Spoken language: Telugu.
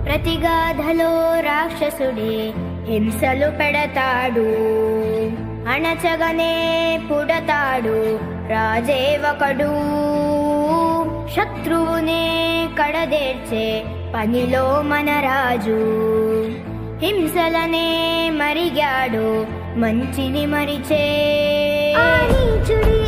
ప్రతిగాధలో రాక్షసుడే హింసలు పెడతాడు, అణచగనే పుడతాడు రాజే ఒకడు. శత్రువునే కడదేర్చే పనిలో మన రాజు, హింసలనే మరిగాడు మంచిని మరిచే. ఆ నీచుడి